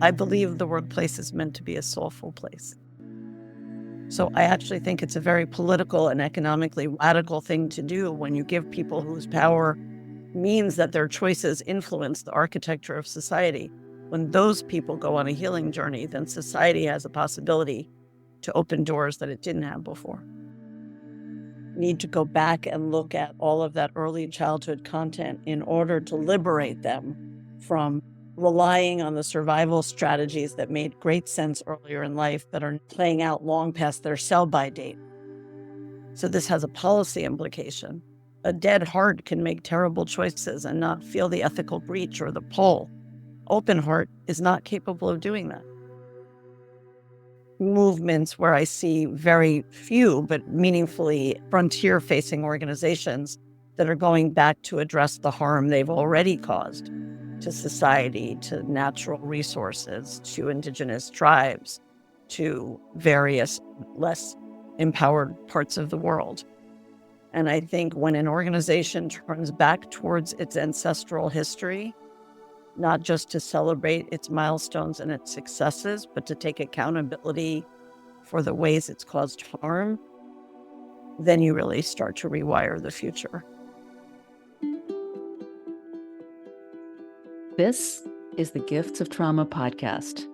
I believe the workplace is meant to be a soulful place. So I actually think it's a very political and economically radical thing to do when you give people whose power means that their choices influence the architecture of society. When those people go on a healing journey, then society has a possibility to open doors that it didn't have before. Need to go back and look at all of that early childhood content in order to liberate them from relying on the survival strategies that made great sense earlier in life that are playing out long past their sell-by date. So this has a policy implication. A dead heart can make terrible choices and not feel the ethical breach or the pull. Open heart is not capable of doing that. Movements where I see very few but meaningfully frontier-facing organizations that are going back to address the harm they've already caused to society, to natural resources, to indigenous tribes, to various less empowered parts of the world. And I think when an organization turns back towards its ancestral history, not just to celebrate its milestones and its successes, but to take accountability for the ways it's caused harm, then you really start to rewire the future. This is the Gifts of Trauma podcast.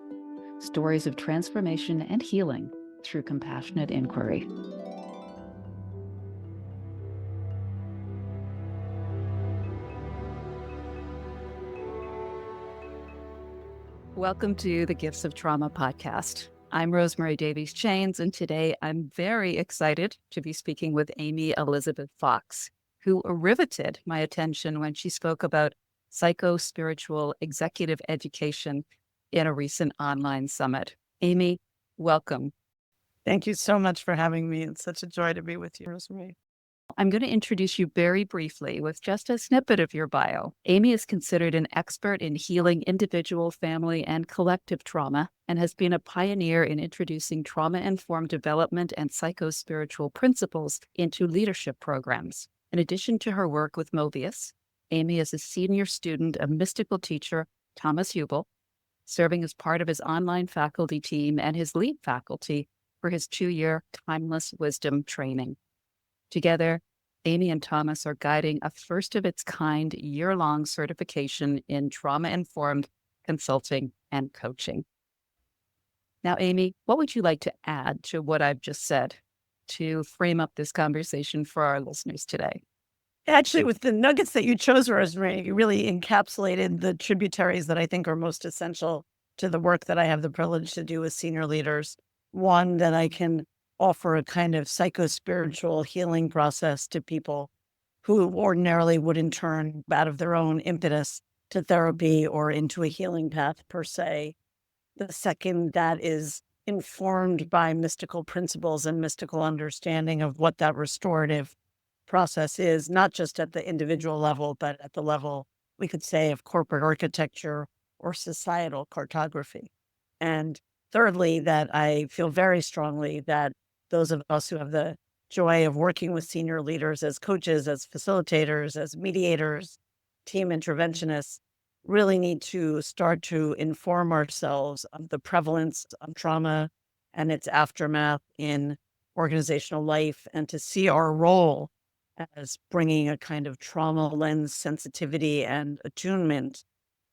Stories of transformation and healing through compassionate inquiry. Welcome to the Gifts of Trauma podcast. I'm Rosemary Davies-Janes, and today I'm very excited to be speaking with Amy Elizabeth Fox, who riveted my attention when she spoke about psycho-spiritual executive education in a recent online summit. Amy, welcome. Thank you so much for having me. It's such a joy to be with you, Rosemary. I'm going to introduce you very briefly with just a snippet of your bio. Amy is considered an expert in healing individual, family, and collective trauma, and has been a pioneer in introducing trauma-informed development and psycho-spiritual principles into leadership programs. In addition to her work with Mobius, Amy is a senior student of mystical teacher Thomas Hubel, serving as part of his online faculty team and his lead faculty for his 2-year Timeless Wisdom training. Together, Amy and Thomas are guiding a first-of-its-kind year-long certification in trauma-informed consulting and coaching. Now, Amy, what would you like to add to what I've just said to frame up this conversation for our listeners today? Actually, with the nuggets that you chose, Rosemary, you really encapsulated the tributaries that I think are most essential to the work that I have the privilege to do with senior leaders. One, that I can offer a kind of psycho-spiritual healing process to people who ordinarily wouldn't turn out of their own impetus to therapy or into a healing path per se. The second, that is informed by mystical principles and mystical understanding of what that restorative process is, not just at the individual level, but at the level, we could say, of corporate architecture or societal cartography. And thirdly, that I feel very strongly that those of us who have the joy of working with senior leaders as coaches, as facilitators, as mediators, team interventionists, really need to start to inform ourselves of the prevalence of trauma and its aftermath in organizational life, and to see our role as bringing a kind of trauma lens sensitivity and attunement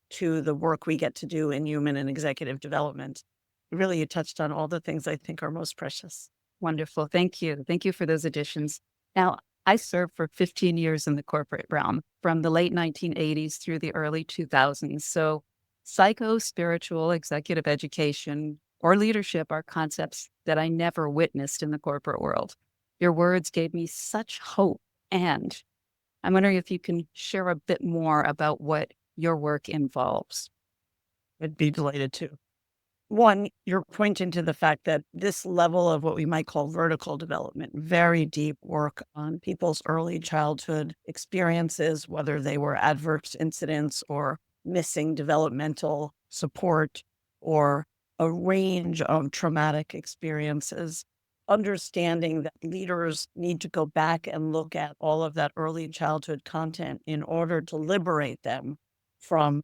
to the work we get to do in human and executive development. Really, you touched on all the things I think are most precious. Wonderful. Thank you. Thank you for those additions. Now, I served for 15 years in the corporate realm, from the late 1980s through the early 2000s. So psycho-spiritual executive education or leadership are concepts that I never witnessed in the corporate world. Your words gave me such hope. And I'm wondering if you can share a bit more about what your work involves. I'd be delighted to. One, you're pointing to the fact that this level of what we might call vertical development, very deep work on people's early childhood experiences, whether they were adverse incidents or missing developmental support or a range of traumatic experiences, understanding that leaders need to go back and look at all of that early childhood content in order to liberate them from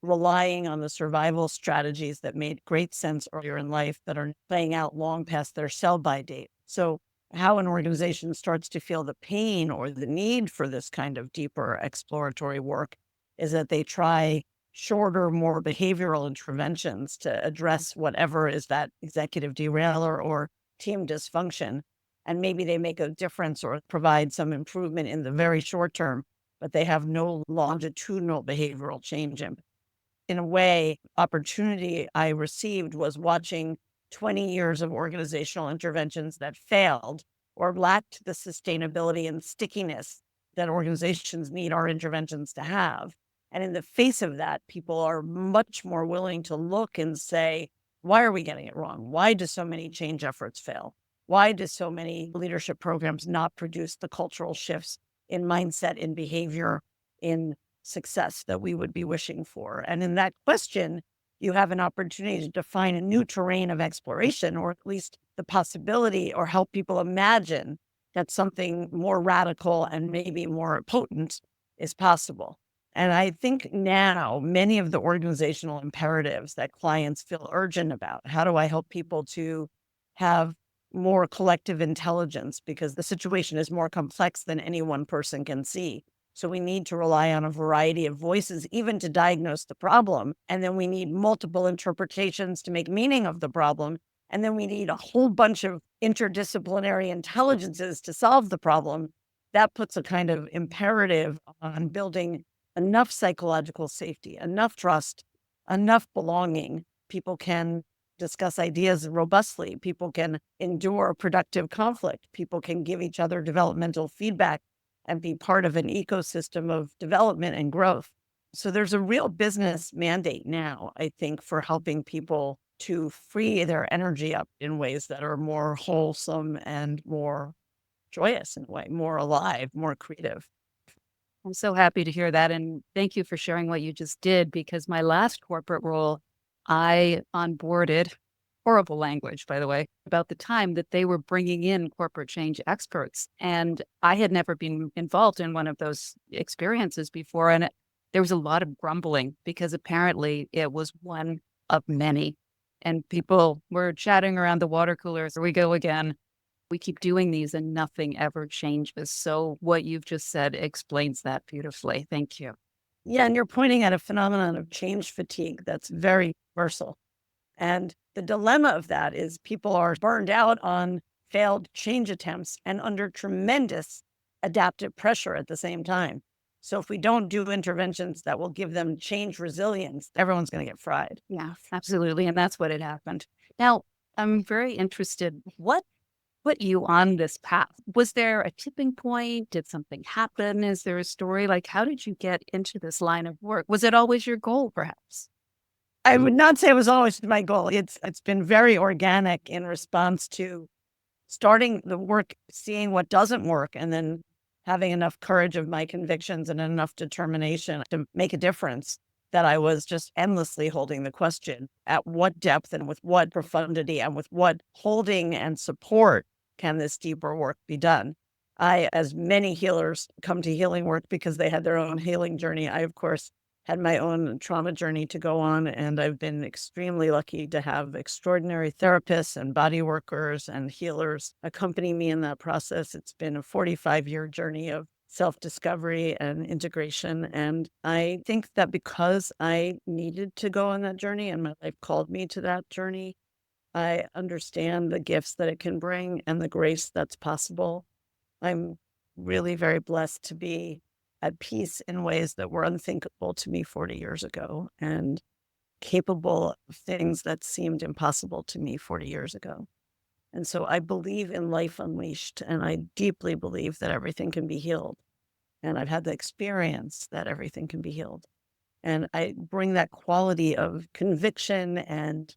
relying on the survival strategies that made great sense earlier in life that are playing out long past their sell-by date. So how an organization starts to feel the pain or the need for this kind of deeper exploratory work is that they try shorter, more behavioral interventions to address whatever is that executive derailer or team dysfunction. And maybe they make a difference or provide some improvement in the very short term, but they have no longitudinal behavioral change. In a way, opportunity I received was watching 20 years of organizational interventions that failed or lacked the sustainability and stickiness that organizations need our interventions to have. And in the face of that, people are much more willing to look and say, why are we getting it wrong? Why do so many change efforts fail? Why do so many leadership programs not produce the cultural shifts in mindset, in behavior, in success that we would be wishing for? And in that question, you have an opportunity to define a new terrain of exploration, or at least the possibility, or help people imagine that something more radical and maybe more potent is possible. And I think now many of the organizational imperatives that clients feel urgent about, how do I help people to have more collective intelligence, because the situation is more complex than any one person can see. So we need to rely on a variety of voices, even to diagnose the problem. And then we need multiple interpretations to make meaning of the problem. And then we need a whole bunch of interdisciplinary intelligences to solve the problem. That puts a kind of imperative on building enough psychological safety, enough trust, enough belonging. People can discuss ideas robustly. People can endure productive conflict. People can give each other developmental feedback and be part of an ecosystem of development and growth. So there's a real business mandate now, I think, for helping people to free their energy up in ways that are more wholesome and more joyous in a way, more alive, more creative. I'm so happy to hear that. And thank you for sharing what you just did, because my last corporate role, I onboarded, horrible language, by the way, about the time that they were bringing in corporate change experts. And I had never been involved in one of those experiences before. And there was a lot of grumbling because apparently it was one of many. And people were chatting around the water coolers. Here we go again. We keep doing these and nothing ever changes. So what you've just said explains that beautifully. Thank you. Yeah, and you're pointing at a phenomenon of change fatigue that's very universal. And the dilemma of that is people are burned out on failed change attempts and under tremendous adaptive pressure at the same time. So if we don't do interventions that will give them change resilience, everyone's going to get fried. Yeah, absolutely. And that's what had happened. Now, I'm very interested. What put you on this path? Was there a tipping point? Did something happen? Is there a story? Like, how did you get into this line of work? Was it always your goal, perhaps? I would not say it was always my goal. It's been very organic in response to starting the work, seeing what doesn't work, and then having enough courage of my convictions and enough determination to make a difference, that I was just endlessly holding the question, at what depth and with what profundity and with what holding and support can this deeper work be done? I, as many healers come to healing work because they had their own healing journey, I, of course, had my own trauma journey to go on. And I've been extremely lucky to have extraordinary therapists and body workers and healers accompany me in that process. It's been a 45-year journey of self-discovery and integration. And I think that because I needed to go on that journey and my life called me to that journey, I understand the gifts that it can bring and the grace that's possible. I'm really very blessed to be at peace in ways that were unthinkable to me 40 years ago and capable of things that seemed impossible to me 40 years ago. And so I believe in life unleashed, and I deeply believe that everything can be healed. And I've had the experience that everything can be healed. And I bring that quality of conviction and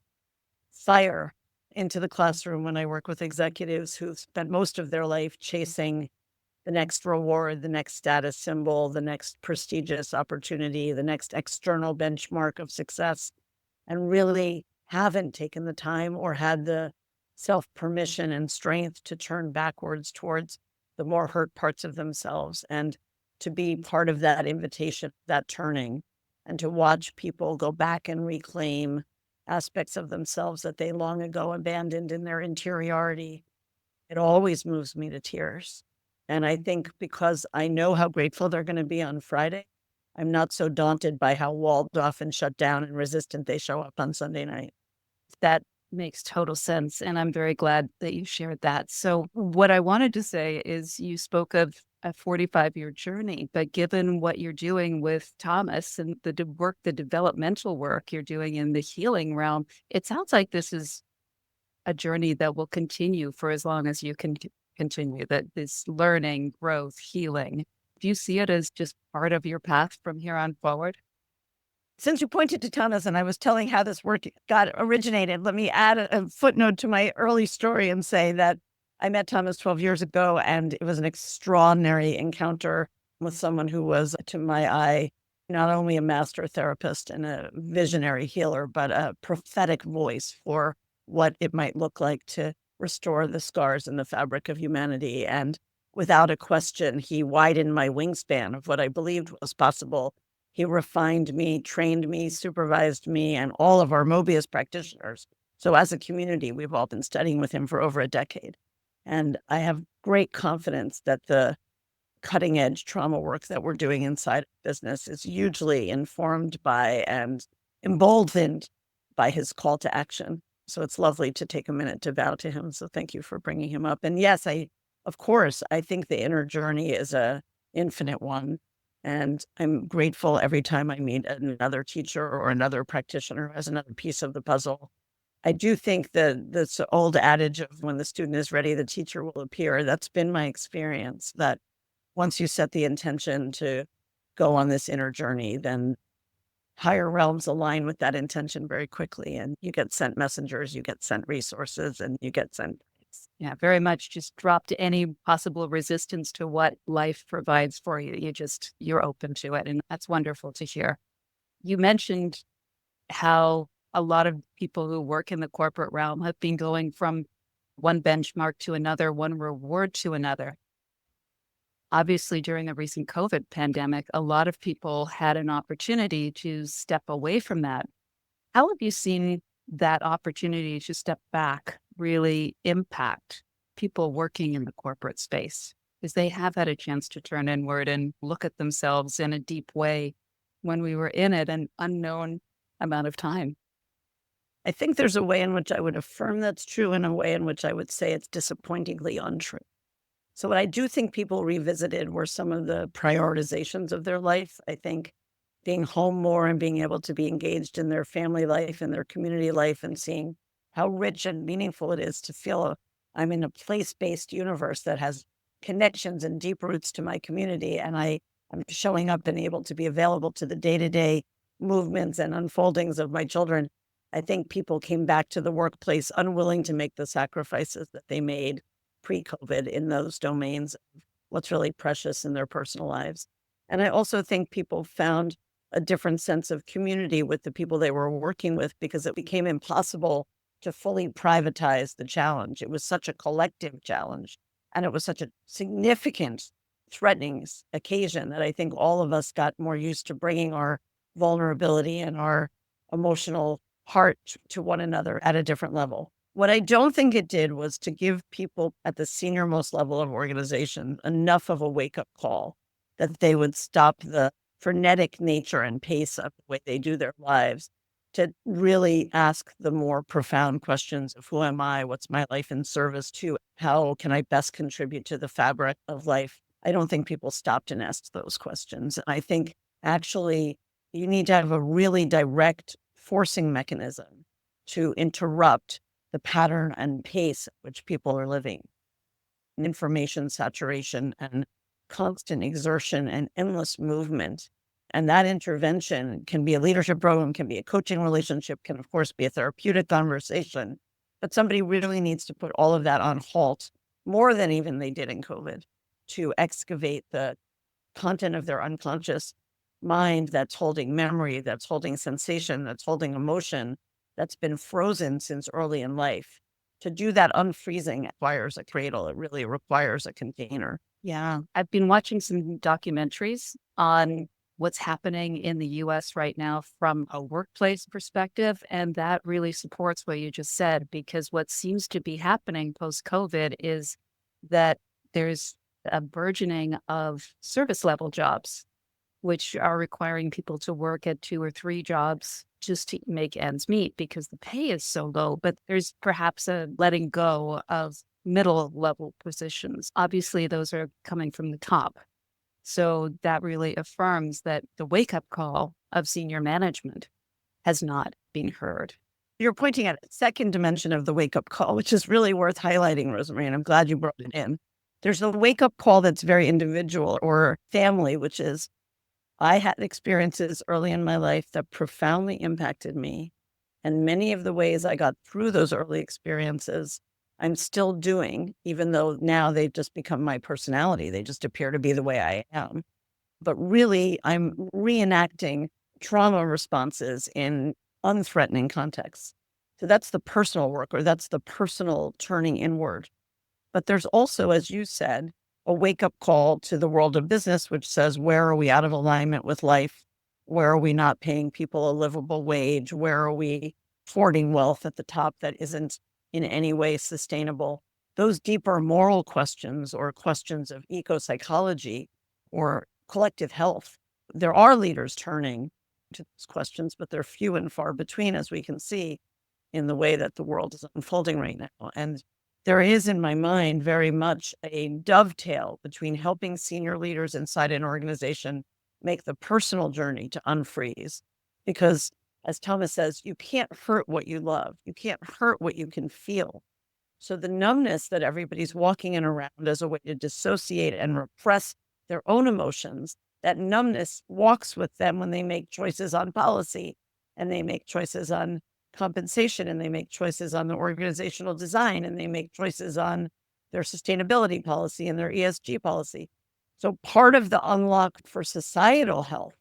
fire into the classroom when I work with executives who've spent most of their life chasing the next reward, the next status symbol, the next prestigious opportunity, the next external benchmark of success, and really haven't taken the time or had the self-permission and strength to turn backwards towards the more hurt parts of themselves and to be part of that invitation, that turning. and to watch people go back and reclaim aspects of themselves that they long ago abandoned in their interiority. It always moves me to tears. And I think because I know how grateful they're going to be on Friday, I'm not so daunted by how walled off and shut down and resistant they show up on Sunday night. That makes total sense. And I'm very glad that you shared that. So, what I wanted to say is you spoke of a 45-year journey, but given what you're doing with Thomas and the developmental work you're doing in the healing realm, it sounds like this is a journey that will continue for as long as you can continue that this learning, growth, healing. Do you see it as just part of your path from here on forward? Since you pointed to Thomas and I was telling how this work got originated, let me add a footnote to my early story and say that I met Thomas 12 years ago, and it was an extraordinary encounter with someone who was, to my eye, not only a master therapist and a visionary healer, but a prophetic voice for what it might look like to restore the scars in the fabric of humanity. And without a question, he widened my wingspan of what I believed was possible. He refined me, trained me, supervised me, and all of our Mobius practitioners. So as a community, we've all been studying with him for over a decade. And I have great confidence that the cutting edge trauma work that we're doing inside business is hugely informed by and emboldened by his call to action. So it's lovely to take a minute to bow to him. So thank you for bringing him up. And yes, of course, I think the inner journey is a infinite one. And I'm grateful every time I meet another teacher or another practitioner as another piece of the puzzle. I do think that this old adage of when the student is ready, the teacher will appear. That's been my experience, that once you set the intention to go on this inner journey, then higher realms align with that intention very quickly. And you get sent messengers, you get sent resources, and you get sent. Yeah, very much just dropped any possible resistance to what life provides for you. You're open to it. And that's wonderful to hear. You mentioned how a lot of people who work in the corporate realm have been going from one benchmark to another, one reward to another. Obviously, during the recent COVID pandemic, a lot of people had an opportunity to step away from that. How have you seen that opportunity to step back really impact people working in the corporate space? Because they have had a chance to turn inward and look at themselves in a deep way when we were in it an unknown amount of time. I think there's a way in which I would affirm that's true and a way in which I would say it's disappointingly untrue. So what I do think people revisited were some of the prioritizations of their life. I think being home more and being able to be engaged in their family life and their community life and seeing how rich and meaningful it is to feel I'm in a place-based universe that has connections and deep roots to my community. And I'm showing up and able to be available to the day-to-day movements and unfoldings of my children. I think people came back to the workplace unwilling to make the sacrifices that they made pre-COVID in those domains of what's really precious in their personal lives. And I also think people found a different sense of community with the people they were working with because it became impossible to fully privatize the challenge. It was such a collective challenge, and it was such a significant, threatening occasion that I think all of us got more used to bringing our vulnerability and our emotional heart to one another at a different level. What I don't think it did was to give people at the senior most level of organization enough of a wake-up call that they would stop the frenetic nature and pace of the way they do their lives to really ask the more profound questions of who am I? What's my life in service to? How can I best contribute to the fabric of life? I don't think people stopped and asked those questions. I think actually you need to have a really direct forcing mechanism to interrupt the pattern and pace at which people are living. Information saturation and constant exertion and endless movement. And that intervention can be a leadership program, can be a coaching relationship, can of course be a therapeutic conversation. But somebody really needs to put all of that on halt more than even they did in COVID to excavate the content of their unconscious mind that's holding memory, that's holding sensation, that's holding emotion, that's been frozen since early in life. To do that unfreezing requires a cradle. It really requires a container. Yeah. I've been watching some documentaries on what's happening in the US right now from a workplace perspective. And that really supports what you just said, because what seems to be happening post COVID is that there's a burgeoning of service level jobs, which are requiring people to work at 2 or 3 jobs just to make ends meet because the pay is so low. But there's perhaps a letting go of middle level positions. Obviously, those are coming from the top. So that really affirms that the wake up call of senior management has not been heard. You're pointing at a second dimension of the wake up call, which is really worth highlighting, Rosemary, and I'm glad you brought it in. There's a wake up call that's very individual or family, which is I had experiences early in my life that profoundly impacted me. And many of the ways I got through those early experiences, I'm still doing, even though now they've just become my personality. They just appear to be the way I am. But really, I'm reenacting trauma responses in unthreatening contexts. So that's the personal work, or that's the personal turning inward. But there's also, as you said, a wake up call to the world of business, which says, where are we out of alignment with life? Where are we not paying people a livable wage? Where are we hoarding wealth at the top that isn't in any way sustainable? Those deeper moral questions or questions of eco psychology or collective health. There are leaders turning to those questions, but they're few and far between, as we can see in the way that the world is unfolding right now. And there is, in my mind, very much a dovetail between helping senior leaders inside an organization make the personal journey to unfreeze. Because, as Thomas says, you can't hurt what you love. You can't hurt what you can feel. So the numbness that everybody's walking in around as a way to dissociate and repress their own emotions, that numbness walks with them when they make choices on policy and they make choices on compensation and they make choices on the organizational design and they make choices on their sustainability policy and their ESG policy. So part of the unlock for societal health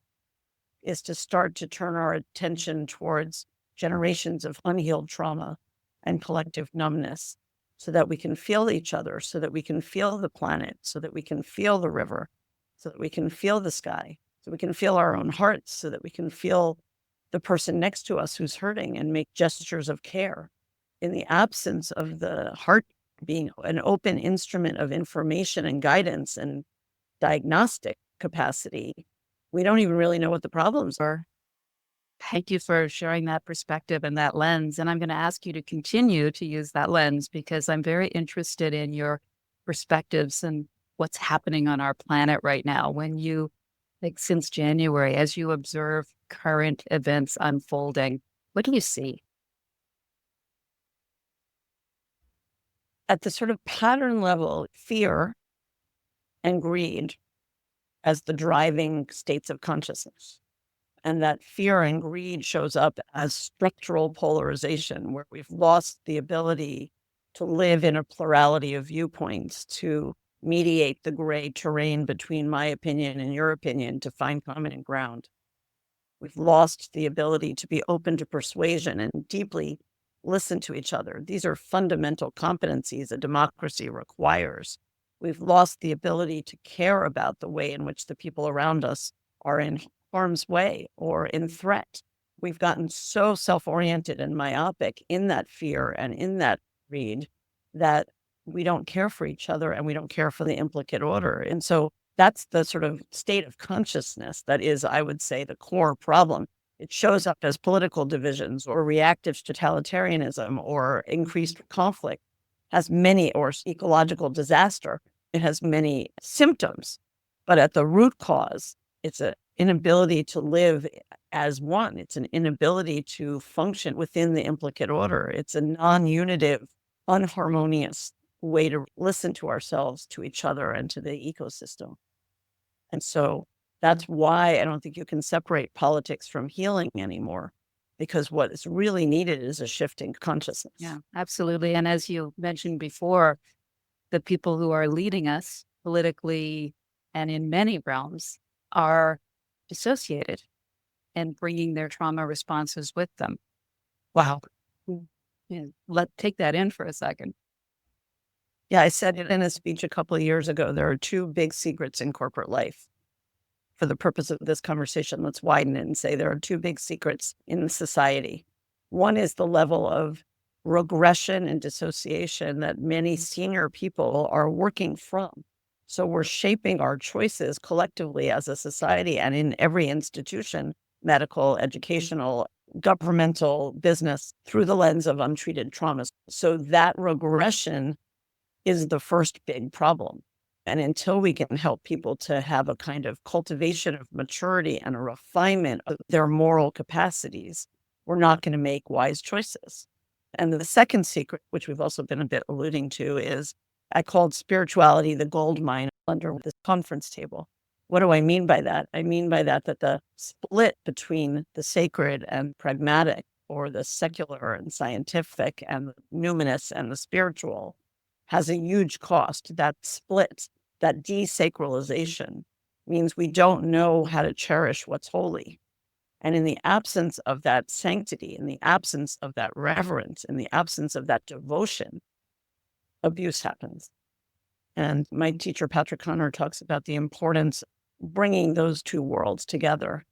is to start to turn our attention towards generations of unhealed trauma and collective numbness so that we can feel each other, so that we can feel the planet, so that we can feel the river, so that we can feel the sky, so we can feel our own hearts, so that we can feel the person next to us who's hurting and make gestures of care. In the absence of the heart being an open instrument of information and guidance and diagnostic capacity, we don't even really know what the problems are. Thank you for sharing that perspective and that lens. And I'm going to ask you to continue to use that lens because I'm very interested in your perspectives and what's happening on our planet right now. When you, like since January, as you observe current events unfolding, what do you see? At the sort of pattern level, fear and greed as the driving states of consciousness. And that fear and greed shows up as structural polarization, where we've lost the ability to live in a plurality of viewpoints, to mediate the gray terrain between my opinion and your opinion to find common ground. We've lost the ability to be open to persuasion and deeply listen to each other. These are fundamental competencies a democracy requires. We've lost the ability to care about the way in which the people around us are in harm's way or in threat. We've gotten so self-oriented and myopic in that fear and in that greed that we don't care for each other and we don't care for the implicate order. And so that's the sort of state of consciousness that is, I would say, the core problem. It shows up as political divisions or reactive totalitarianism or increased conflict, has many, or ecological disaster. It has many symptoms, but at the root cause, it's an inability to live as one. It's an inability to function within the implicate order. It's a non-unitive, unharmonious way to listen to ourselves, to each other, and to the ecosystem. And so that's why I don't think you can separate politics from healing anymore, because what is really needed is a shift in consciousness. Yeah, absolutely. And as you mentioned before, the people who are leading us politically and in many realms are dissociated and bringing their trauma responses with them. Wow. Yeah, take that in for a second. Yeah, I said it in a speech a couple of years ago. There are two big secrets in corporate life. for the purpose of this conversation, let's widen it and say there are two big secrets in society. One is the level of regression and dissociation that many senior people are working from. So we're shaping our choices collectively as a society and in every institution, medical, educational, governmental, business, through the lens of untreated traumas. So that regression is the first big problem. And until we can help people to have a kind of cultivation of maturity and a refinement of their moral capacities, we're not going to make wise choices. And the second secret, which we've also been a bit alluding to, is I called spirituality the gold mine under this conference table. What do I mean by that? I mean by that the split between the sacred and pragmatic, or the secular and scientific, and the numinous and the spiritual, has a huge cost. That split, that desacralization, means we don't know how to cherish what's holy. And in the absence of that sanctity, in the absence of that reverence, in the absence of that devotion, abuse happens. And my teacher, Patrick Connor, talks about the importance of bringing those two worlds together,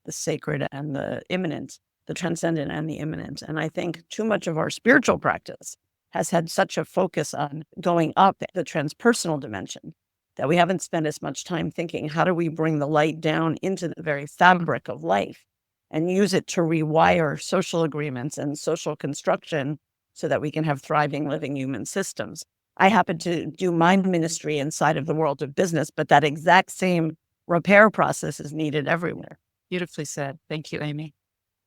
the sacred and the immanent, the transcendent and the immanent. And I think too much of our spiritual practice has had such a focus on going up the transpersonal dimension that we haven't spent as much time thinking, how do we bring the light down into the very fabric of life and use it to rewire social agreements and social construction so that we can have thriving, living human systems. I happen to do my ministry inside of the world of business, but that exact same repair process is needed everywhere. Beautifully said. Thank you, Amy.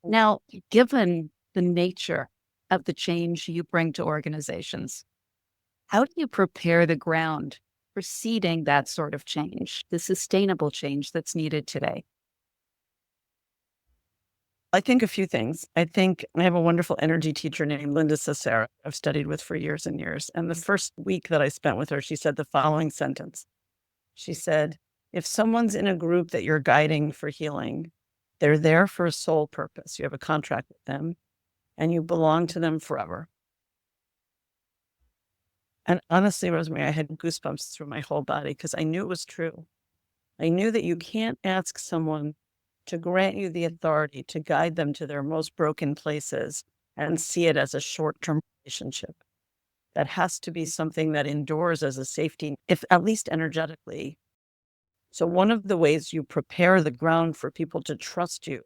Now, given the nature of the change you bring to organizations, how do you prepare the ground for seeding that sort of change, the sustainable change that's needed today? I think a few things. I think I have a wonderful energy teacher named Linda Cesara I've studied with for years and years. And the first week that I spent with her, she said the following sentence. She said, if someone's in a group that you're guiding for healing, they're there for a sole purpose. You have a contract with them and you belong to them forever. And honestly, Rosemary, I had goosebumps through my whole body because I knew it was true. I knew that you can't ask someone to grant you the authority to guide them to their most broken places and see it as a short-term relationship. That has to be something that endures as a safety, if at least energetically. So one of the ways you prepare the ground for people to trust you,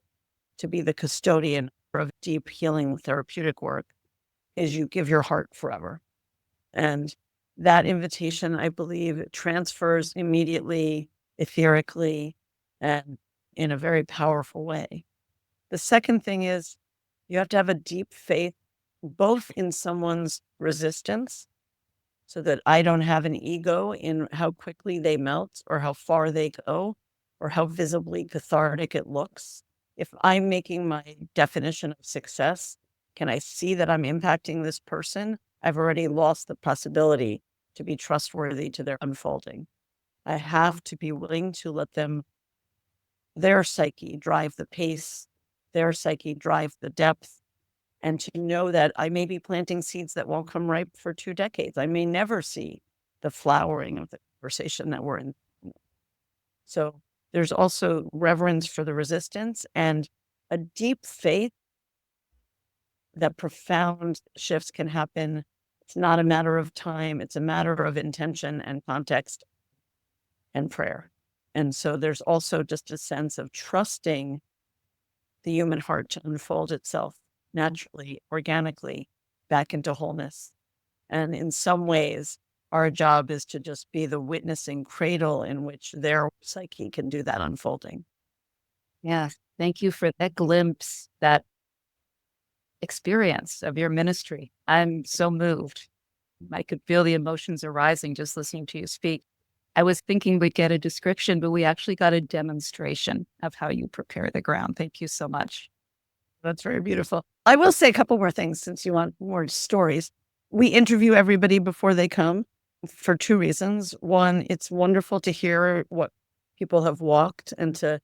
to be the custodian of deep healing therapeutic work, is you give your heart forever. And that invitation, I believe, transfers immediately, etherically, and in a very powerful way. The second thing is you have to have a deep faith, both in someone's resistance, so that I don't have an ego in how quickly they melt or how far they go or how visibly cathartic it looks. If I'm making my definition of success, can I see that I'm impacting this person? I've already lost the possibility to be trustworthy to their unfolding. I have to be willing to let them, their psyche drive the pace, their psyche drive the depth, and to know that I may be planting seeds that won't come ripe for 2 decades. I may never see the flowering of the conversation that we're in. So there's also reverence for the resistance and a deep faith that profound shifts can happen. It's not a matter of time. It's a matter of intention and context and prayer. And so there's also just a sense of trusting the human heart to unfold itself naturally, organically, back into wholeness. And in some ways, our job is to just be the witnessing cradle in which their psyche can do that unfolding. Yeah. Thank you for that glimpse, that experience of your ministry. I'm so moved. I could feel the emotions arising just listening to you speak. I was thinking we'd get a description, but we actually got a demonstration of how you prepare the ground. Thank you so much. That's very beautiful. I will say a couple more things since you want more stories. We interview everybody before they come for 2 reasons. One, it's wonderful to hear what people have walked and to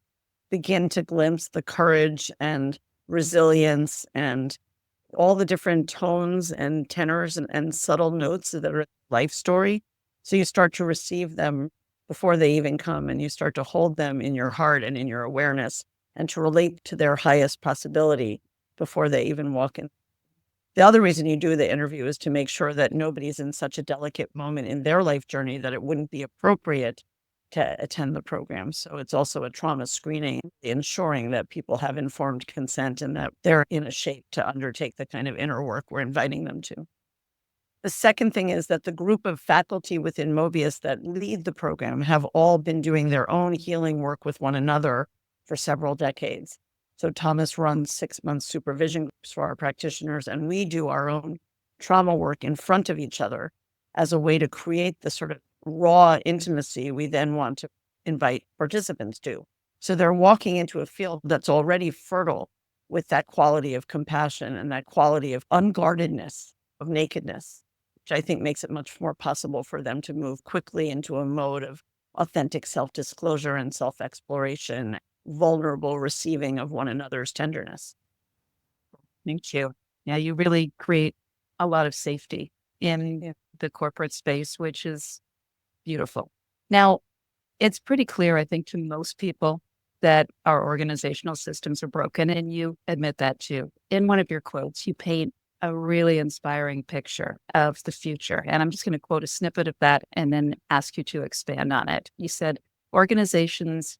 begin to glimpse the courage and resilience and all the different tones and tenors and subtle notes that are life story. So you start to receive them before they even come, and you start to hold them in your heart and in your awareness and to relate to their highest possibility before they even walk in. The other reason you do the interview is to make sure that nobody's in such a delicate moment in their life journey that it wouldn't be appropriate to attend the program. So it's also a trauma screening, ensuring that people have informed consent and that they're in a shape to undertake the kind of inner work we're inviting them to. The second thing is that the group of faculty within Mobius that lead the program have all been doing their own healing work with one another for several decades. So Thomas runs 6-month supervision groups for our practitioners, and we do our own trauma work in front of each other as a way to create the sort of raw intimacy we then want to invite participants to. So they're walking into a field that's already fertile with that quality of compassion and that quality of unguardedness, of nakedness, which I think makes it much more possible for them to move quickly into a mode of authentic self-disclosure and self-exploration, vulnerable receiving of one another's tenderness. Thank you. Yeah, you really create a lot of safety in the corporate space, which is beautiful. Now, it's pretty clear, I think, to most people that our organizational systems are broken, and you admit that too. In one of your quotes, you paint a really inspiring picture of the future. And I'm just going to quote a snippet of that and then ask you to expand on it. You said, organizations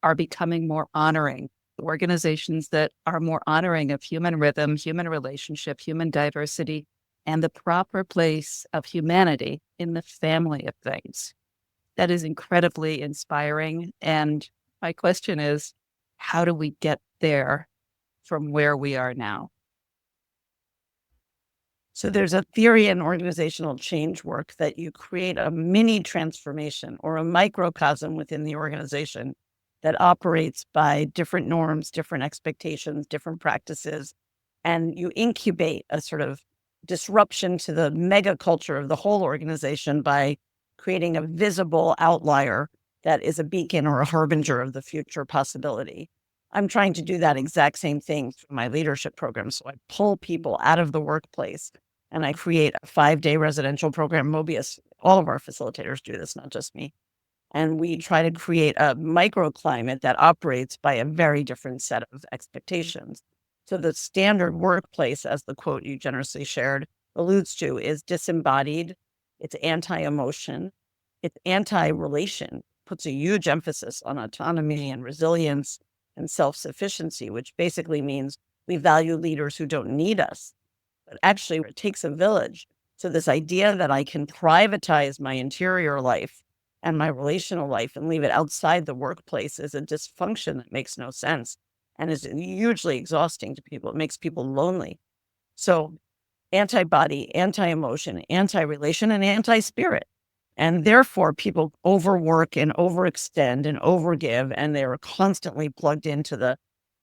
are becoming more honoring. Organizations that are more honoring of human rhythm, human relationship, human diversity, and the proper place of humanity in the family of things. That is incredibly inspiring. And my question is, how do we get there from where we are now? So there's a theory in organizational change work that you create a mini transformation or a microcosm within the organization that operates by different norms, different expectations, different practices, and you incubate a sort of disruption to the mega culture of the whole organization by creating a visible outlier that is a beacon or a harbinger of the future possibility. I'm trying to do that exact same thing through my leadership program. So I pull people out of the workplace and I create a 5-day residential program. Mobius, all of our facilitators do this, not just me. And we try to create a microclimate that operates by a very different set of expectations. So the standard workplace, as the quote you generously shared alludes to, is disembodied, it's anti-emotion, it's anti-relation, puts a huge emphasis on autonomy and resilience and self-sufficiency, which basically means we value leaders who don't need us. But actually, it takes a village. So this idea that I can privatize my interior life and my relational life and leave it outside the workplace is a dysfunction that makes no sense and is hugely exhausting to people. It makes people lonely. So anti-body, anti-emotion, anti-relation, and anti-spirit. And therefore, people overwork and overextend and overgive, and they're constantly plugged into the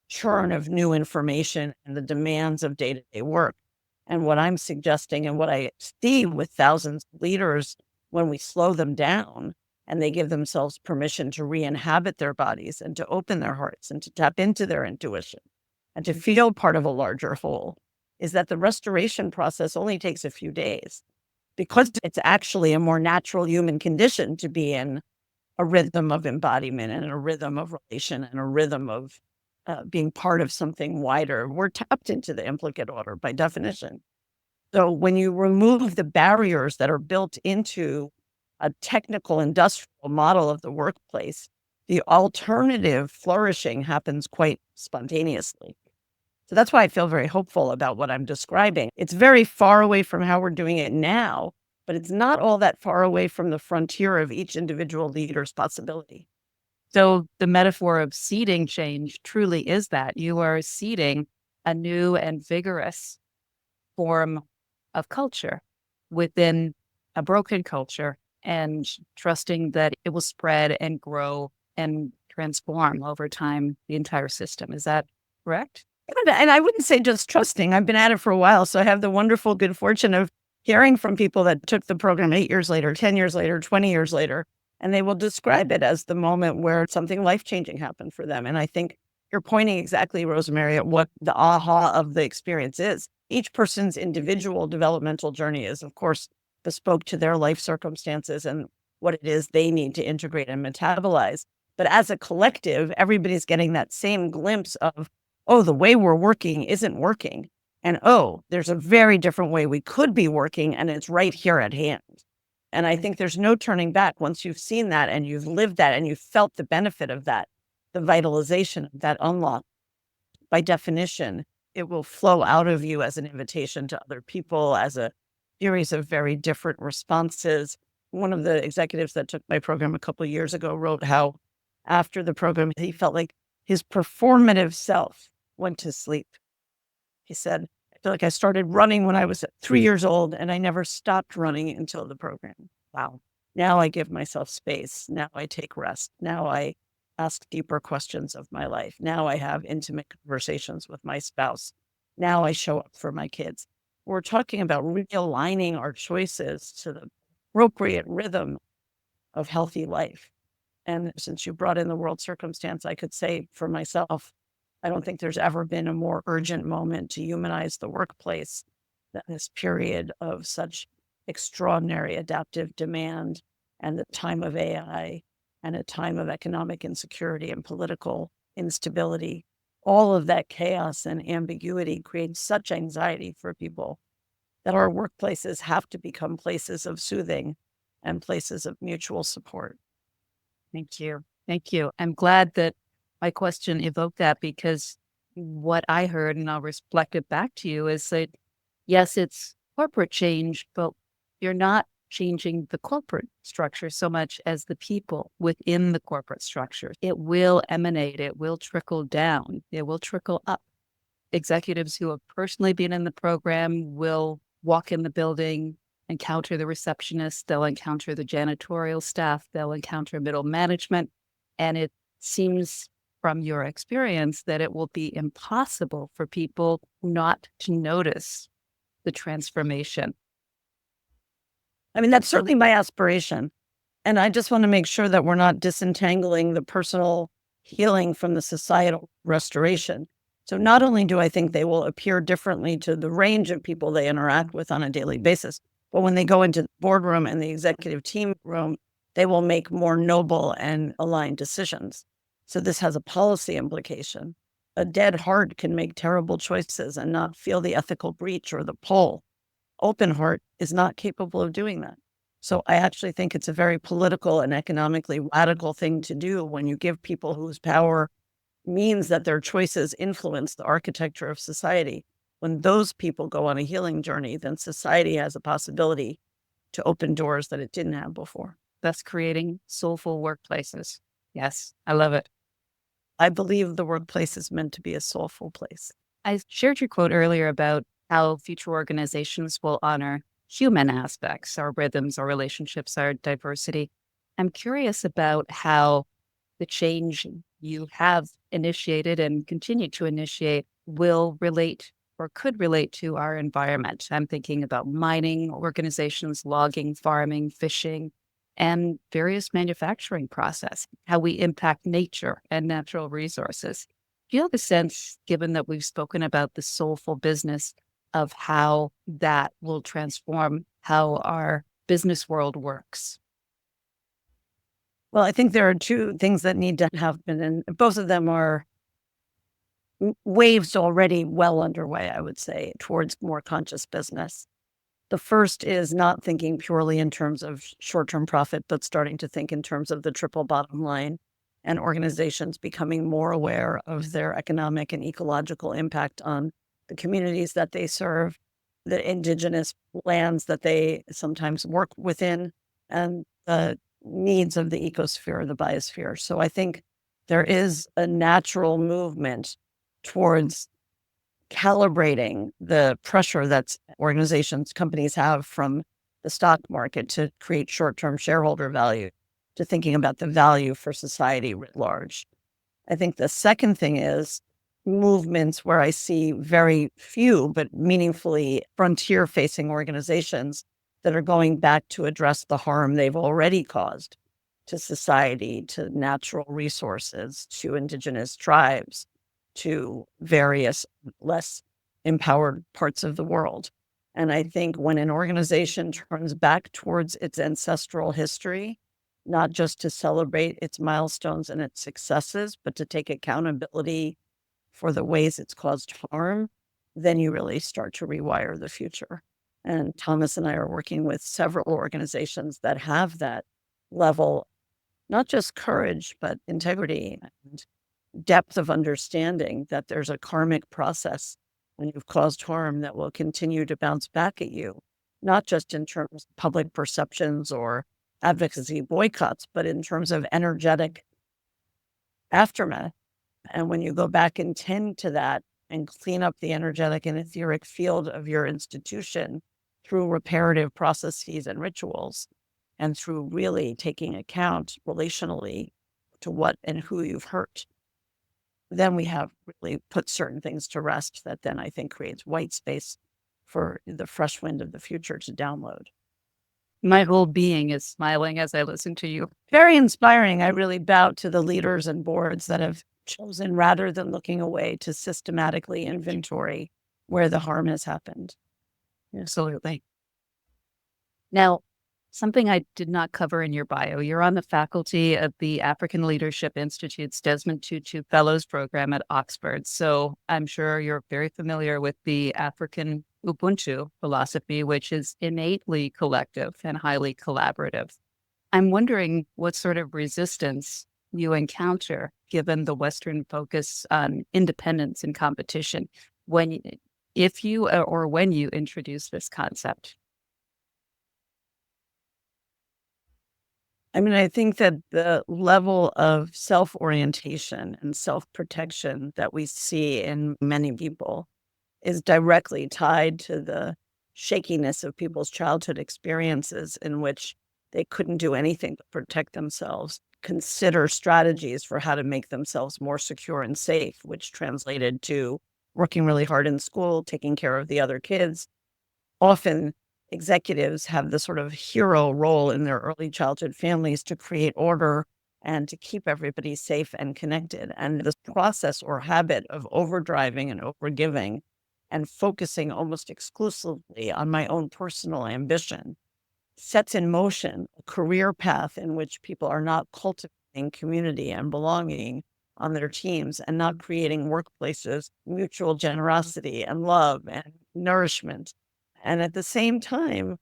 churn of new information and the demands of day-to-day work. And what I'm suggesting and what I see with thousands of leaders when we slow them down and they give themselves permission to re-inhabit their bodies and to open their hearts and to tap into their intuition and to feel part of a larger whole is that the restoration process only takes a few days because it's actually a more natural human condition to be in a rhythm of embodiment and a rhythm of relation and a rhythm of being part of something wider. We're tapped into the implicate order by definition. So when you remove the barriers that are built into a technical industrial model of the workplace, the alternative flourishing happens quite spontaneously. So that's why I feel very hopeful about what I'm describing. It's very far away from how we're doing it now, but it's not all that far away from the frontier of each individual leader's possibility. So the metaphor of seeding change truly is that you are seeding a new and vigorous form of culture within a broken culture and trusting that it will spread and grow and transform over time the entire system. Is that correct? And I wouldn't say just trusting. I've been at it for a while, so I have the wonderful good fortune of hearing from people that took the program 8 years later, 10 years later, 20 years later, and they will describe it as the moment where something life-changing happened for them. And I think you're pointing exactly, Rosemary, at what the aha of the experience is. Each person's individual developmental journey is, of course, bespoke to their life circumstances and what it is they need to integrate and metabolize. But as a collective, everybody's getting that same glimpse of, oh, the way we're working isn't working. And oh, there's a very different way we could be working, and it's right here at hand. And I think there's no turning back once you've seen that and you've lived that and you've felt the benefit of that, the vitalization of that unlock. By definition, it will flow out of you as an invitation to other people, as a series of very different responses. One of the executives that took my program a couple of years ago wrote how after the program, he felt like his performative self went to sleep. He said, I feel like I started running when I was 3 years old and I never stopped running until the program. Wow. Now I give myself space. Now I take rest. Now I ask deeper questions of my life. Now I have intimate conversations with my spouse. Now I show up for my kids. We're talking about realigning our choices to the appropriate rhythm of healthy life. And since you brought in the world circumstance, I could say for myself, I don't think there's ever been a more urgent moment to humanize the workplace than this period of such extraordinary adaptive demand and the time of AI and a time of economic insecurity and political instability. All of that chaos and ambiguity creates such anxiety for people that our workplaces have to become places of soothing and places of mutual support. Thank you. Thank you. I'm glad that my question evoked that, because what I heard, and I'll reflect it back to you, is that yes, it's corporate change, but you're not changing the corporate structure so much as the people within the corporate structure. It will emanate, it will trickle down, it will trickle up. Executives who have personally been in the program will walk in the building, encounter the receptionist, they'll encounter the janitorial staff, they'll encounter middle management. And it seems from your experience that it will be impossible for people not to notice the transformation. I mean, that's certainly my aspiration. And I just want to make sure that we're not disentangling the personal healing from the societal restoration. So not only do I think they will appear differently to the range of people they interact with on a daily basis, but when they go into the boardroom and the executive team room, they will make more noble and aligned decisions. So this has a policy implication. A dead heart can make terrible choices and not feel the ethical breach or the pull. Open heart is not capable of doing that. So I actually think it's a very political and economically radical thing to do when you give people whose power means that their choices influence the architecture of society. When those people go on a healing journey, then society has a possibility to open doors that it didn't have before. Thus creating soulful workplaces. Yes, I love it. I believe the workplace is meant to be a soulful place. I shared your quote earlier about how future organizations will honor human aspects, our rhythms, our relationships, our diversity. I'm curious about how the change you have initiated and continue to initiate will relate or could relate to our environment. I'm thinking about mining organizations, logging, farming, fishing, and various manufacturing process, how we impact nature and natural resources. Do you have a sense, given that we've spoken about the soulful business, of how that will transform how our business world works? Well, I think there are two things that need to happen, and both of them are waves already well underway, I would say, towards more conscious business. The first is not thinking purely in terms of short-term profit, but starting to think in terms of the triple bottom line, and organizations becoming more aware of their economic and ecological impact on the communities that they serve, the indigenous lands that they sometimes work within, and the needs of the ecosphere, the biosphere. So I think there is a natural movement towards calibrating the pressure that organizations, companies have from the stock market to create short-term shareholder value, to thinking about the value for society writ large. I think the second thing is movements where I see very few but meaningfully frontier-facing organizations that are going back to address the harm they've already caused to society, to natural resources, to indigenous tribes, to various less empowered parts of the world. And I think when an organization turns back towards its ancestral history not just to celebrate its milestones and its successes, but to take accountability for the ways it's caused harm, then you really start to rewire the future. And Thomas and I are working with several organizations that have that level, not just courage, but integrity and depth of understanding that there's a karmic process when you've caused harm that will continue to bounce back at you, not just in terms of public perceptions or advocacy boycotts, but in terms of energetic aftermath. And when you go back and tend to that and clean up the energetic and etheric field of your institution through reparative processes and rituals, and through really taking account relationally to what and who you've hurt, then we have really put certain things to rest that then I think creates white space for the fresh wind of the future to download. My whole being is smiling as I listen to you. Very inspiring. I really bow to the leaders and boards that have chosen, rather than looking away, to systematically inventory where the harm has happened. Absolutely. Now, something I did not cover in your bio, you're on the faculty of the African Leadership Institute's Desmond Tutu Fellows Program at Oxford. So I'm sure you're very familiar with the African Ubuntu philosophy, which is innately collective and highly collaborative. I'm wondering what sort of resistance you encounter given the Western focus on independence and competition when, if you or when you introduce this concept. I mean, I think that the level of self-orientation and self-protection that we see in many people is directly tied to the shakiness of people's childhood experiences in which they couldn't do anything to protect themselves, consider strategies for how to make themselves more secure and safe, which translated to working really hard in school, taking care of the other kids. Often executives have the sort of hero role in their early childhood families to create order and to keep everybody safe and connected. And this process or habit of overdriving and overgiving and focusing almost exclusively on my own personal ambition sets in motion a career path in which people are not cultivating community and belonging on their teams and not creating workplaces, mutual generosity and love and nourishment. And at the same time,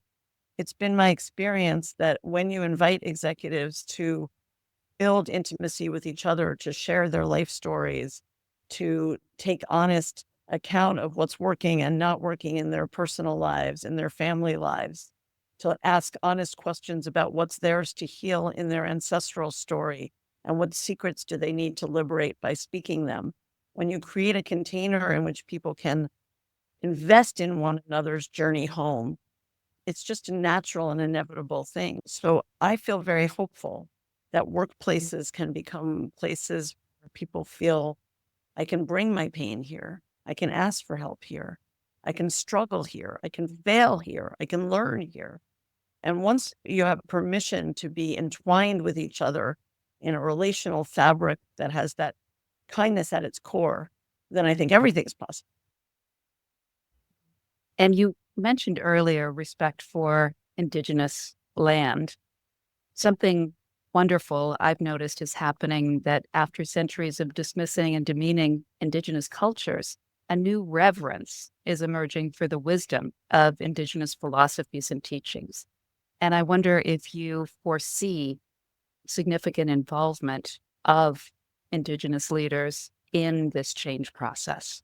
it's been my experience that when you invite executives to build intimacy with each other, to share their life stories, to take honest account of what's working and not working in their personal lives, in their family lives, to ask honest questions about what's theirs to heal in their ancestral story and what secrets do they need to liberate by speaking them. When you create a container in which people can invest in one another's journey home, it's just a natural and inevitable thing. So I feel very hopeful that workplaces can become places where people feel I can bring my pain here. I can ask for help here. I can struggle here. I can fail here. I can learn here. And once you have permission to be entwined with each other in a relational fabric that has that kindness at its core, then I think everything's possible. And you mentioned earlier respect for Indigenous land. Something wonderful I've noticed is happening that after centuries of dismissing and demeaning Indigenous cultures, a new reverence is emerging for the wisdom of Indigenous philosophies and teachings. And I wonder if you foresee significant involvement of Indigenous leaders in this change process.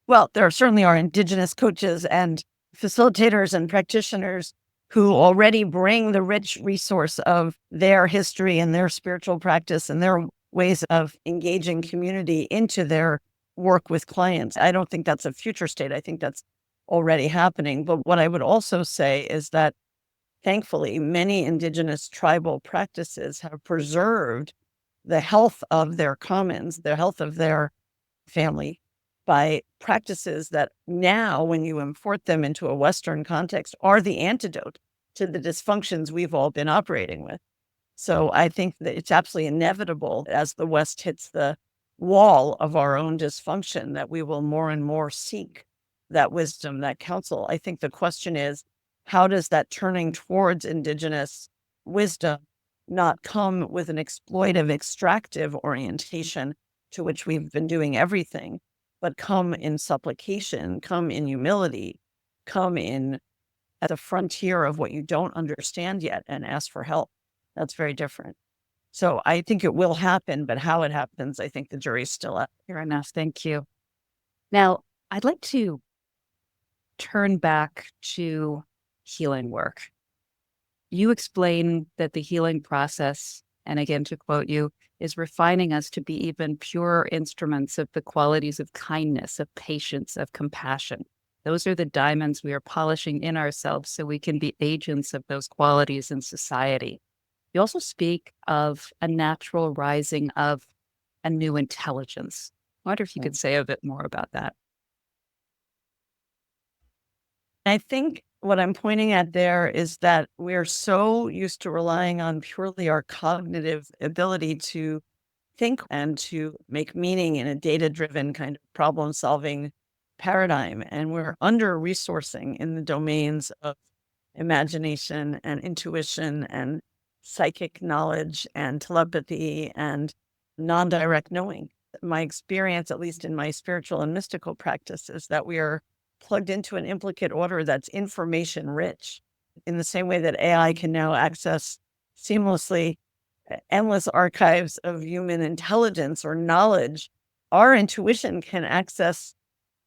Well, there certainly are Indigenous coaches and facilitators and practitioners who already bring the rich resource of their history and their spiritual practice and their ways of engaging community into their work with clients. I don't think that's a future state. I think that's already happening. But what I would also say is that thankfully, many Indigenous tribal practices have preserved the health of their commons, the health of their family, by practices that now, when you import them into a Western context, are the antidote to the dysfunctions we've all been operating with. So I think that it's absolutely inevitable as the West hits the wall of our own dysfunction that we will more and more seek that wisdom, that counsel. I think the question is, how does that turning towards Indigenous wisdom, not come with an exploitive, extractive orientation to which we've been doing everything, but come in supplication, come in humility, come in at the frontier of what you don't understand yet and ask for help. That's very different. So I think it will happen, but how it happens, I think the jury's still out. Fair enough. Thank you. Now, I'd like to turn back to healing work. You explain that the healing process, and again, to quote you, is refining us to be even purer instruments of the qualities of kindness, of patience, of compassion. Those are the diamonds we are polishing in ourselves so we can be agents of those qualities in society. You also speak of a natural rising of a new intelligence. I wonder if you could say a bit more about that. I think what I'm pointing at there is that we're so used to relying on purely our cognitive ability to think and to make meaning in a data-driven kind of problem-solving paradigm. And we're under-resourcing in the domains of imagination and intuition and psychic knowledge and telepathy and non-direct knowing. My experience, at least in my spiritual and mystical practice, is that we are plugged into an implicate order that's information rich in the same way that AI can now access seamlessly endless archives of human intelligence or knowledge. Our intuition can access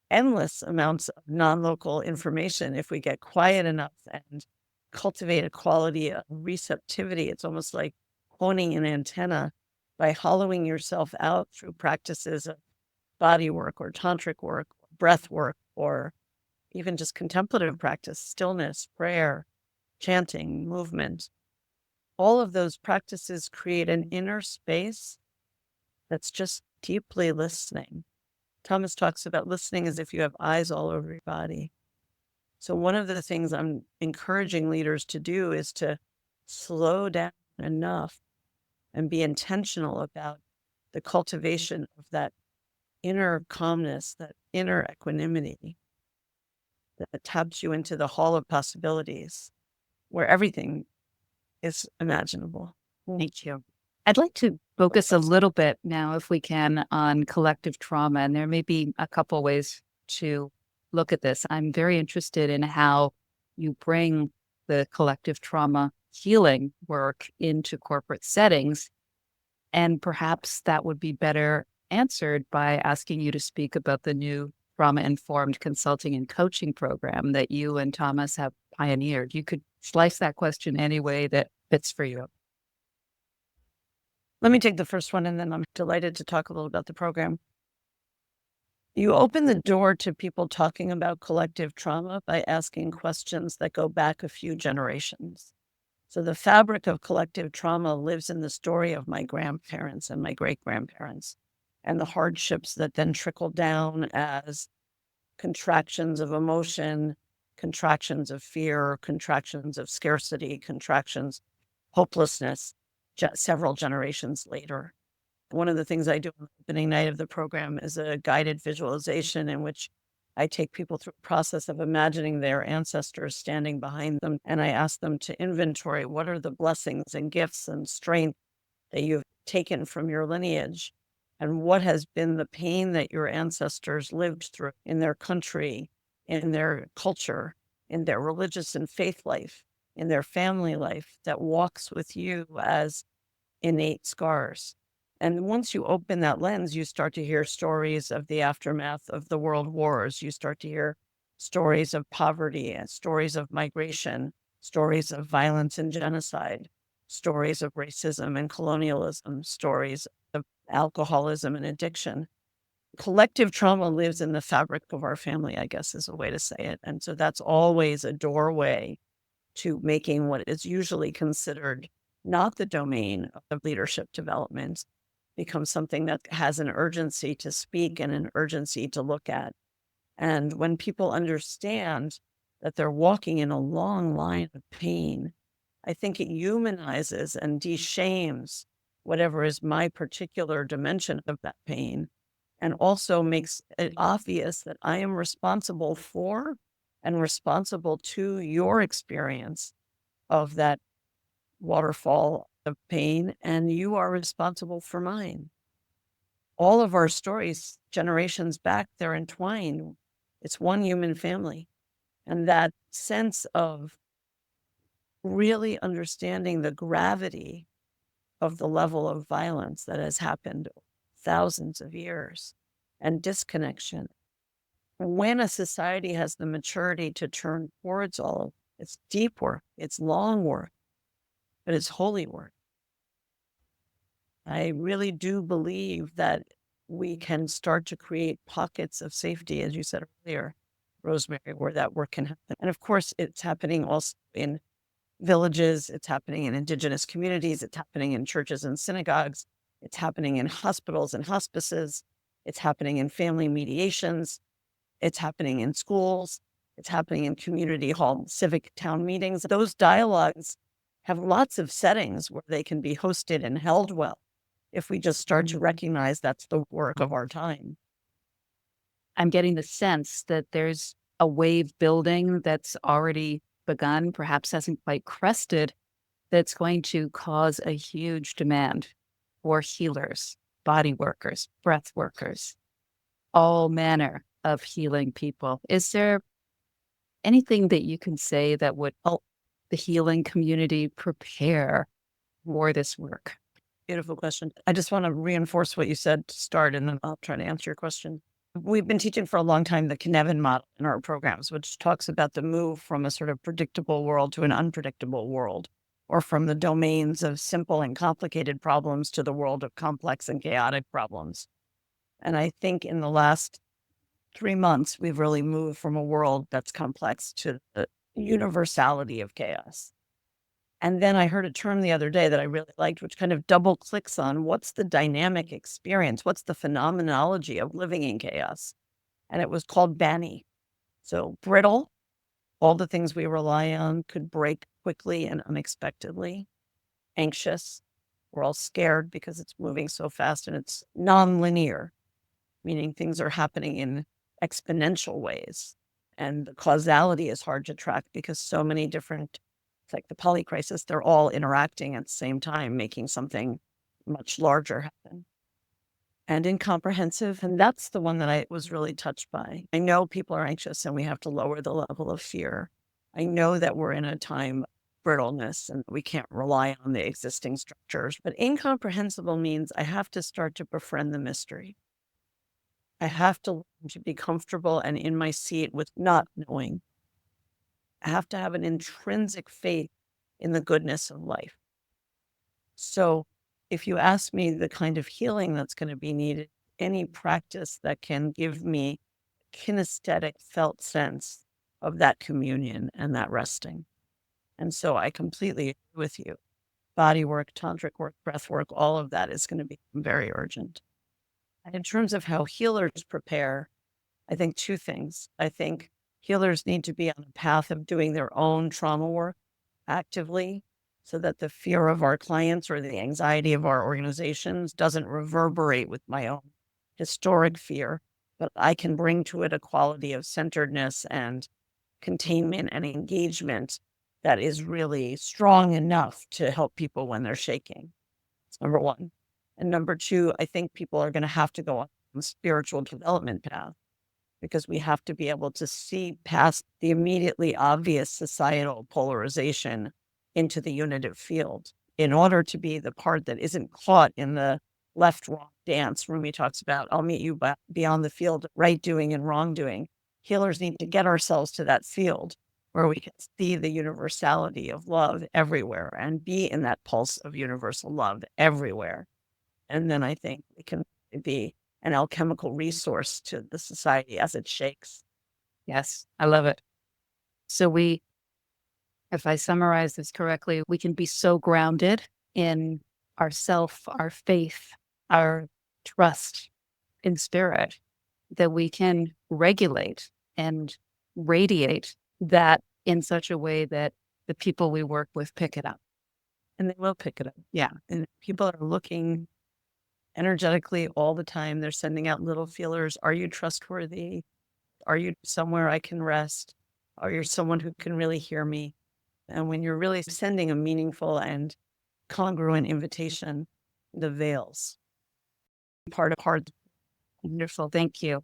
endless amounts of non-local information if we get quiet enough and cultivate a quality of receptivity. It's almost like honing an antenna by hollowing yourself out through practices of body work or tantric work, or breath work, or even just contemplative practice, stillness, prayer, chanting, movement. All of those practices create an inner space that's just deeply listening. Thomas talks about listening as if you have eyes all over your body. So one of the things I'm encouraging leaders to do is to slow down enough and be intentional about the cultivation of that inner calmness, that inner equanimity that taps you into the hall of possibilities where everything is imaginable. Thank you. I'd like to focus a little bit now, if we can, on collective trauma. And there may be a couple ways to look at this. I'm very interested in how you bring the collective trauma healing work into corporate settings. And perhaps that would be better answered by asking you to speak about the new trauma-informed consulting and coaching program that you and Thomas have pioneered. You could slice that question any way that fits for you. Let me take the first one, and then I'm delighted to talk a little about the program. You open the door to people talking about collective trauma by asking questions that go back a few generations. So the fabric of collective trauma lives in the story of my grandparents and my great-grandparents, and the hardships that then trickle down as contractions of emotion, contractions of fear, contractions of scarcity, contractions, hopelessness, several generations later. One of the things I do on the opening night of the program is a guided visualization in which I take people through a process of imagining their ancestors standing behind them. And I ask them to inventory what are the blessings and gifts and strength that you've taken from your lineage, and what has been the pain that your ancestors lived through in their country, in their culture, in their religious and faith life, in their family life that walks with you as innate scars. And once you open that lens, you start to hear stories of the aftermath of the world wars. You start to hear stories of poverty and stories of migration, stories of violence and genocide, stories of racism and colonialism, stories of alcoholism and addiction. Collective trauma lives in the fabric of our family, I guess is a way to say it. And so that's always a doorway to making what is usually considered not the domain of leadership development become something that has an urgency to speak and an urgency to look at. And when people understand that they're walking in a long line of pain, I think it humanizes and de-shames whatever is my particular dimension of that pain, and also makes it obvious that I am responsible for and responsible to your experience of that waterfall of pain, and you are responsible for mine. All of our stories, generations back, they're entwined. It's one human family. And that sense of really understanding the gravity of the level of violence that has happened thousands of years and disconnection. When a society has the maturity to turn towards all of it's deep work, it's long work, but it's holy work. I really do believe that we can start to create pockets of safety, as you said earlier, Rosemary, where that work can happen. And of course, it's happening also in villages, it's happening in indigenous communities, it's happening in churches and synagogues, it's happening in hospitals and hospices, it's happening in family mediations, it's happening in schools, it's happening in community hall, civic town meetings. Those dialogues have lots of settings where they can be hosted and held well if we just start to recognize that's the work of our time. I'm getting the sense that there's a wave building that's already begun, perhaps hasn't quite crested, that's going to cause a huge demand for healers, body workers, breath workers, all manner of healing people. Is there anything that you can say that would help the healing community prepare for this work? Beautiful question. I just want to reinforce what you said to start, and then I'll try to answer your question. We've been teaching for a long time the Kinevin model in our programs, which talks about the move from a sort of predictable world to an unpredictable world, or from the domains of simple and complicated problems to the world of complex and chaotic problems. And I think in the last 3 months, we've really moved from a world that's complex to the universality of chaos. And then I heard a term the other day that I really liked, which kind of double clicks on what's the dynamic experience? What's the phenomenology of living in chaos? And it was called Banny. So brittle, all the things we rely on could break quickly and unexpectedly. Anxious, we're all scared because it's moving so fast, and it's nonlinear, meaning things are happening in exponential ways. And the causality is hard to track because so many different, it's like the polycrisis, they're all interacting at the same time, making something much larger happen. And incomprehensive, and that's the one that I was really touched by. I know people are anxious and we have to lower the level of fear. I know that we're in a time of brittleness and we can't rely on the existing structures, but incomprehensible means I have to start to befriend the mystery. I have to learn to be comfortable and in my seat with not knowing. I have to have an intrinsic faith in the goodness of life. So if you ask me the kind of healing that's going to be needed, any practice that can give me kinesthetic felt sense of that communion and that resting. And so I completely agree with you. Body work, tantric work, breath work, all of that is going to be very urgent. And in terms of how healers prepare, I think two things. I think healers need to be on a path of doing their own trauma work actively so that the fear of our clients or the anxiety of our organizations doesn't reverberate with my own historic fear, but I can bring to it a quality of centeredness and containment and engagement that is really strong enough to help people when they're shaking. That's number one. And number two, I think people are going to have to go on a spiritual development path because we have to be able to see past the immediately obvious societal polarization into the unitive field in order to be the part that isn't caught in the left wrong dance. Rumi talks about, I'll meet you beyond the field, right doing and wrongdoing. Healers need to get ourselves to that field where we can see the universality of love everywhere and be in that pulse of universal love everywhere. And then I think we can be an alchemical resource to the society as it shakes. Yes, I love it. So if I summarize this correctly, we can be so grounded in ourself, our faith, our trust in spirit that we can regulate and radiate that in such a way that the people we work with pick it up. And they will pick it up. Yeah. And people are looking energetically all the time. They're sending out little feelers. Are you trustworthy? Are you somewhere I can rest? Are you someone who can really hear me? And when you're really sending a meaningful and congruent invitation, the veils part of hard. Wonderful. Thank you.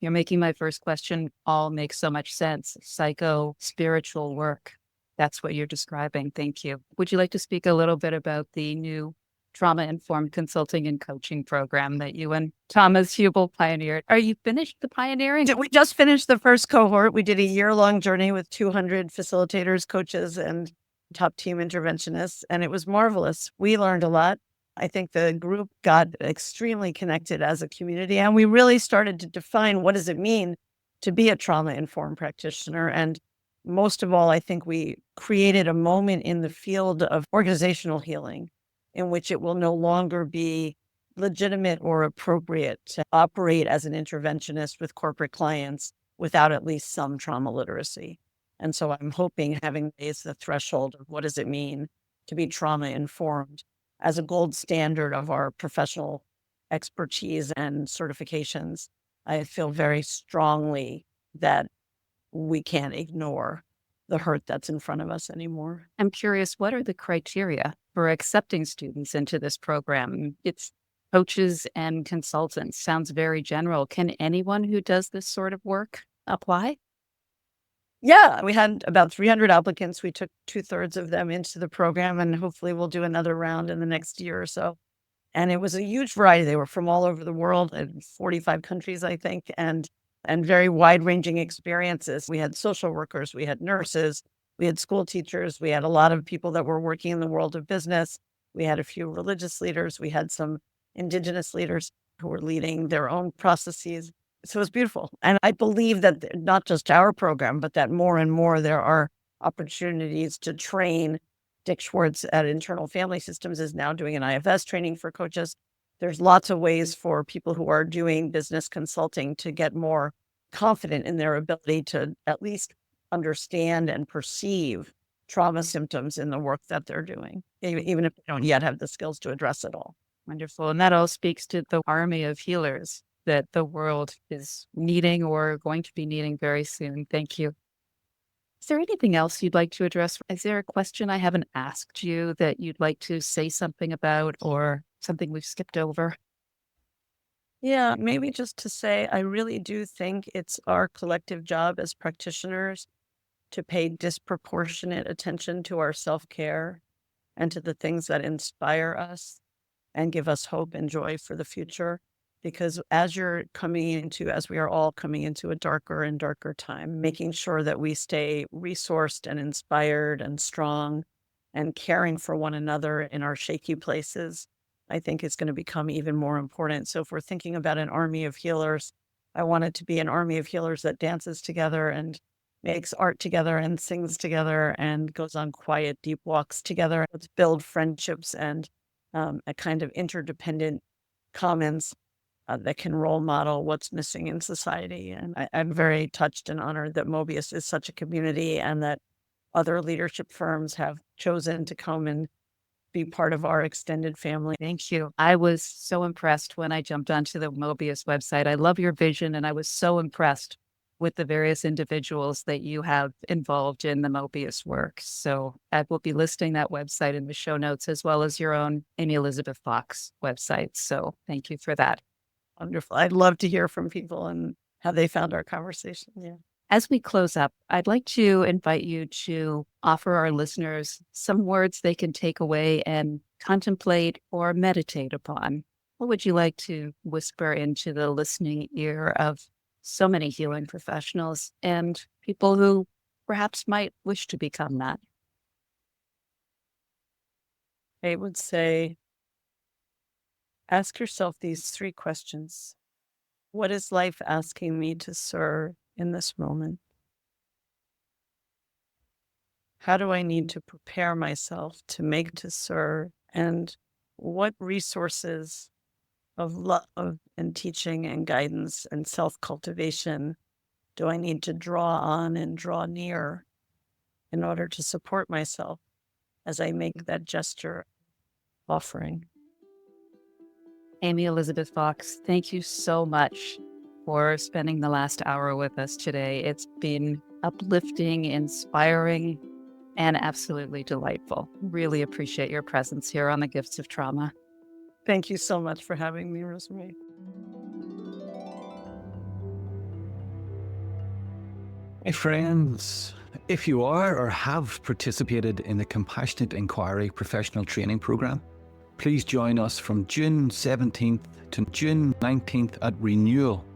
You're making my first question all make so much sense. Psycho spiritual work. That's what you're describing. Thank you. Would you like to speak a little bit about the new trauma informed consulting and coaching program that you and Thomas Hubel pioneered? Are you finished the pioneering? We just finished the first cohort. We did a year-long journey with 200 facilitators, coaches, and top team interventionists, and it was marvelous. We learned a lot. I think the group got extremely connected as a community, and we really started to define what does it mean to be a trauma-informed practitioner. And most of all, I think we created a moment in the field of organizational healing in which it will no longer be legitimate or appropriate to operate as an interventionist with corporate clients without at least some trauma literacy. And so I'm hoping, having raised the threshold of what does it mean to be trauma informed as a gold standard of our professional expertise and certifications, I feel very strongly that we can't ignore the hurt that's in front of us anymore. I'm curious, what are the criteria for accepting students into this program? It's coaches and consultants. Sounds very general. Can anyone who does this sort of work apply? Yeah, we had about 300 applicants. We took 2/3 of them into the program, and hopefully we'll do another round in the next year or so. And it was a huge variety. They were from all over the world, in 45 countries, I think, and very wide-ranging experiences. We had social workers, we had nurses, we had school teachers, we had a lot of people that were working in the world of business. We had a few religious leaders, we had some indigenous leaders who were leading their own processes. So it was beautiful. And I believe that not just our program, but that more and more there are opportunities to train. Dick Schwartz at Internal Family Systems is now doing an IFS training for coaches. There's lots of ways for people who are doing business consulting to get more confident in their ability to at least understand and perceive trauma symptoms in the work that they're doing, even if they don't yet have the skills to address it all. Wonderful. And that all speaks to the army of healers that the world is needing or going to be needing very soon. Thank you. Is there anything else you'd like to address? Is there a question I haven't asked you that you'd like to say something about or something we've skipped over? Yeah, maybe just to say, I really do think it's our collective job as practitioners to pay disproportionate attention to our self-care and to the things that inspire us and give us hope and joy for the future. Because as we are all coming into a darker and darker time, making sure that we stay resourced and inspired and strong and caring for one another in our shaky places, I think is going to become even more important. So if we're thinking about an army of healers, I want it to be an army of healers that dances together and makes art together and sings together and goes on quiet, deep walks together. Let's build friendships and a kind of interdependent commons that can role model what's missing in society. And I'm very touched and honored that Mobius is such a community and that other leadership firms have chosen to come and be part of our extended family. Thank you. I was so impressed when I jumped onto the Mobius website. I love your vision, and I was so impressed with the various individuals that you have involved in the Mobius work. So I will be listing that website in the show notes, as well as your own Amy Elizabeth Fox website. So thank you for that. Wonderful. I'd love to hear from people and how they found our conversation. Yeah. As we close up, I'd like to invite you to offer our listeners some words they can take away and contemplate or meditate upon. What would you like to whisper into the listening ear of so many healing professionals and people who perhaps might wish to become that? I would say, ask yourself these 3 questions. What is life asking me to serve in this moment? How do I need to prepare myself to make to serve? And what resources of love and teaching and guidance and self-cultivation do I need to draw on and draw near in order to support myself as I make that gesture offering? Amy Elizabeth Fox, thank you so much for spending the last hour with us today. It's been uplifting, inspiring, and absolutely delightful. Really appreciate your presence here on the Gifts of Trauma. Thank you so much for having me, Rosemary. Hey friends, if you are or have participated in the Compassionate Inquiry Professional Training Programme, please join us from June 17th to June 19th at Renewal,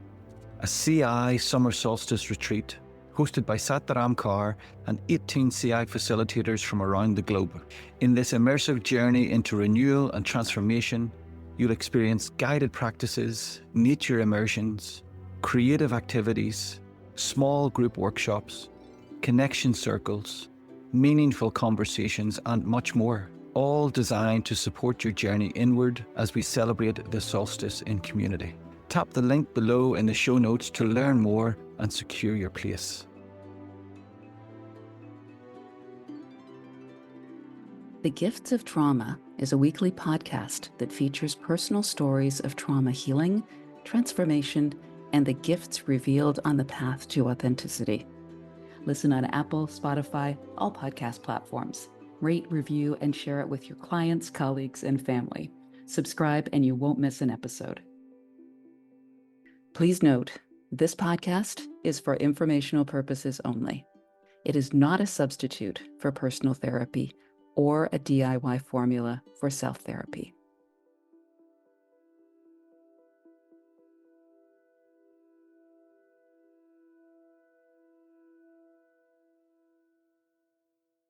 a CI summer solstice retreat hosted by Sataram Kaur and 18 CI facilitators from around the globe. In this immersive journey into renewal and transformation, you'll experience guided practices, nature immersions, creative activities, small group workshops, connection circles, meaningful conversations, and much more, all designed to support your journey inward as we celebrate the solstice in community. Tap the link below in the show notes to learn more and secure your place. The Gifts of Trauma is a weekly podcast that features personal stories of trauma healing, transformation, and the gifts revealed on the path to authenticity. Listen on Apple, Spotify, all podcast platforms. Rate, review, and share it with your clients, colleagues, and family. Subscribe and you won't miss an episode. Please note, this podcast is for informational purposes only. It is not a substitute for personal therapy or a DIY formula for self-therapy.